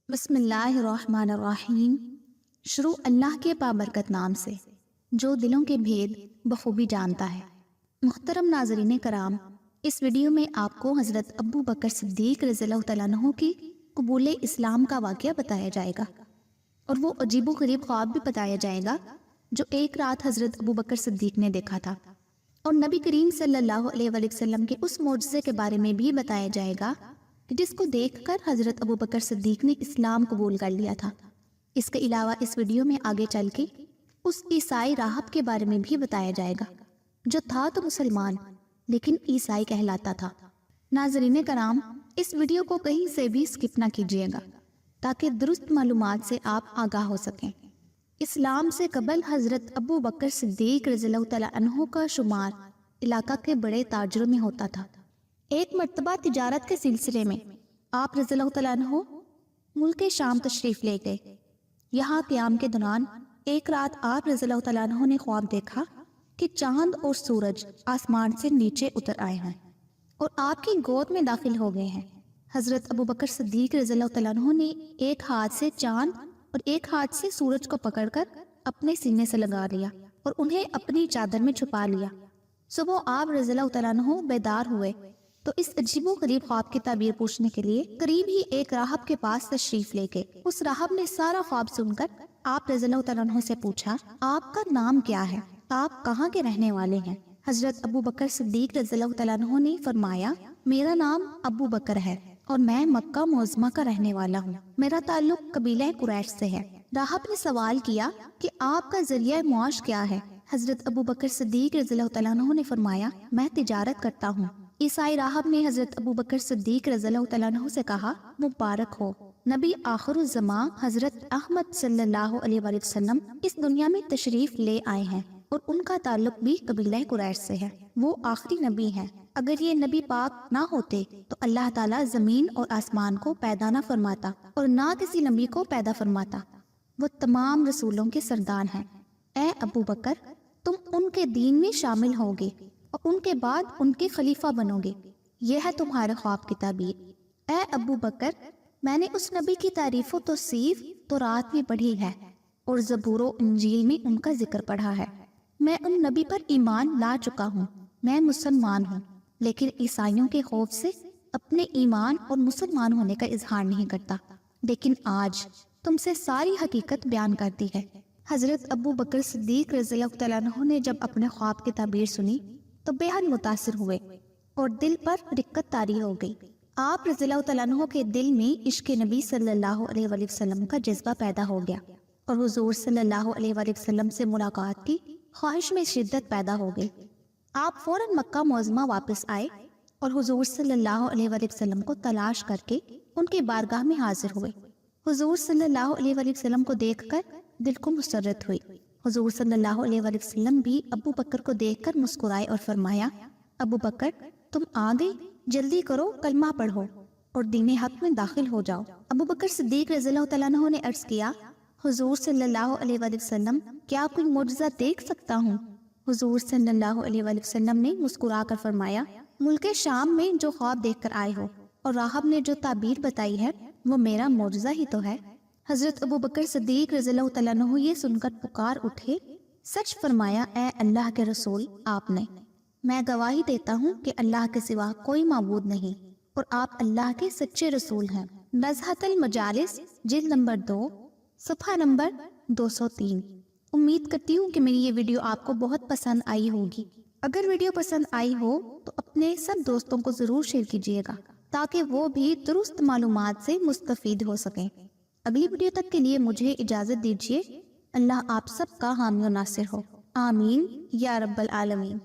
بسم اللہ الرحمن الرحیم۔ شروع اللہ کے بابرکت نام سے جو دلوں کے بھید بخوبی جانتا ہے۔ محترم ناظرین کرام، اس ویڈیو میں آپ کو حضرت ابو بکر صدیق رضی اللہ تعالیٰ عنہ کی قبول اسلام کا واقعہ بتایا جائے گا، اور وہ عجیب و غریب خواب بھی بتایا جائے گا جو ایک رات حضرت ابو بکر صدیق نے دیکھا تھا، اور نبی کریم صلی اللہ علیہ وآلہ وسلم کے اس معجزے کے بارے میں بھی بتایا جائے گا جس کو دیکھ کر حضرت ابو بکر صدیق نے اسلام قبول کر لیا تھا۔ اس کے علاوہ اس ویڈیو میں آگے چل کے اس عیسائی راہب کے بارے میں بھی بتایا جائے گا جو تھا تو مسلمان لیکن عیسائی کہلاتا تھا۔ ناظرین کرام، اس ویڈیو کو کہیں سے بھی سکپ نہ کیجیے گا تاکہ درست معلومات سے آپ آگاہ ہو سکیں۔ اسلام سے قبل حضرت ابو بکر صدیق رضی اللہ تعالیٰ عنہ کا شمار علاقہ کے بڑے تاجروں میں ہوتا تھا۔ ایک مرتبہ تجارت کے سلسلے میں آپ رضی اللہ تعالیٰ عنہ ملک شام تشریف لے گئے۔ یہاں قیام کے دوران ایک رات آپ رضی اللہ تعالیٰ عنہ نے خواب دیکھا کہ چاند اور سورج آسمان سے نیچے اتر آئے ہیں اور آپ کی گود میں داخل ہو گئے ہیں۔ حضرت ابو بکر صدیق رضی اللہ تعالیٰ عنہ نے ایک ہاتھ سے چاند اور ایک ہاتھ سے سورج کو پکڑ کر اپنے سینے سے لگا لیا اور انہیں اپنی چادر میں چھپا لیا۔ صبح آپ رضی اللہ تعالیٰ عنہ بیدار ہوئے تو اس عجیب و غریب خواب کی تعبیر پوچھنے کے لیے قریب ہی ایک راہب کے پاس تشریف لے گئے۔ اس راہب نے سارا خواب سن کر آپ رضی اللہ تعالیٰ عنہ سے پوچھا، آپ کا نام کیا ہے؟ آپ کہاں کے رہنے والے ہیں؟ حضرت ابو بکر صدیق رضی اللہ تعالیٰ عنہ نے فرمایا، میرا نام ابو بکر ہے اور میں مکہ معظمہ کا رہنے والا ہوں۔ میرا تعلق قبیلہ قریش سے ہے۔ راہب نے سوال کیا کہ آپ کا ذریعہ معاش کیا ہے؟ حضرت ابو بکر صدیق رضی اللہ تعالیٰ عنہ نے فرمایا، میں تجارت کرتا ہوں۔ عیسائی راہب نے حضرت ابو بکر صدیق رضی اللہ تعالیٰ عنہ سے کہا، مبارک ہو، نبی آخر الزمان حضرت احمد صلی اللہ علیہ وآلہ وسلم اس دنیا میں تشریف لے آئے ہیں اور ان کا تعلق بھی قبیلہ قریش سے ہے۔ وہ آخری نبی ہیں۔ اگر یہ نبی پاک نہ ہوتے تو اللہ تعالیٰ زمین اور آسمان کو پیدا نہ فرماتا اور نہ کسی نبی کو پیدا فرماتا۔ وہ تمام رسولوں کے سردار ہیں۔ اے ابو بکر، تم ان کے دین میں شامل ہوگے اور ان کے بعد ان کے خلیفہ بنو گے۔ یہ ہے تمہارے خواب کی تعبیر۔ اے ابو بکر، میں نے اس نبی کی تعریف و توصیف تورات میں پڑھی ہے اور زبور و انجیل میں ان کا ذکر پڑھا ہے۔ میں ان نبی پر ایمان لا چکا ہوں۔ میں مسلمان ہوں، لیکن عیسائیوں کے خوف سے اپنے ایمان اور مسلمان ہونے کا اظہار نہیں کرتا، لیکن آج تم سے ساری حقیقت بیان کرتی ہے۔ حضرت ابو بکر صدیق رضی اللہ تعالیٰ عنہ نے جب اپنے خواب کی تعبیر سنی تو بے حد متاثر ہوئے اور دل پر رقت طاری ہو گئی۔ آپ رضی اللہ تعالیٰ عنہ کے دل میں عشق نبی صلی اللہ علیہ وآلہ وسلم کا جذبہ پیدا ہو گیا اور حضور صلی اللہ علیہ وآلہ وسلم سے ملاقات کی خواہش میں شدت پیدا ہو گئی۔ آپ فوراً مکہ معظمہ واپس آئے اور حضور صلی اللہ علیہ وآلہ وسلم کو تلاش کر کے ان کی بارگاہ میں حاضر ہوئے۔ حضور صلی اللہ علیہ وآلہ وسلم کو دیکھ کر دل کو مسرت ہوئی۔ حضور صلی اللہ علیہ وآلہ وسلم بھی ابو بکر کو دیکھ کر مسکرائے اور فرمایا، ابو بکر، تم آ گئے، جلدی کرو، کلمہ پڑھو اور دین حق میں داخل ہو جاؤ۔ ابو بکر صدیق رضی اللہ تعالیٰ عنہ نے عرض کیا، حضور صلی اللہ علیہ وآلہ وسلم، کیا کوئی معجزہ دیکھ سکتا ہوں؟ حضور صلی اللہ علیہ وآلہ وسلم نے مسکرا کر فرمایا، ملک شام میں جو خواب دیکھ کر آئے ہو اور راہب نے جو تعبیر بتائی ہے وہ میرا معجزہ ہی تو ہے۔ حضرت ابو بکر صدیق رضی اللہ تعالیٰ عنہ یہ سن کر پکار اٹھے، سچ فرمایا اے اللہ کے رسول آپ نے۔ میں گواہی دیتا ہوں کہ اللہ کے سوا کوئی معبود نہیں اور آپ اللہ کے سچے رسول ہیں۔ نزہۃ المجالس جلد نمبر 2 صفحہ نمبر 203۔ امید کرتی ہوں کہ میری یہ ویڈیو آپ کو بہت پسند آئی ہوگی۔ اگر ویڈیو پسند آئی ہو تو اپنے سب دوستوں کو ضرور شیئر کیجیے گا تاکہ وہ بھی درست معلومات سے مستفید ہو سکیں۔ اگلی ویڈیو تک کے لیے مجھے اجازت دیجیے۔ اللہ آپ سب کا حامی و ناصر ہو، آمین یا رب العالمین۔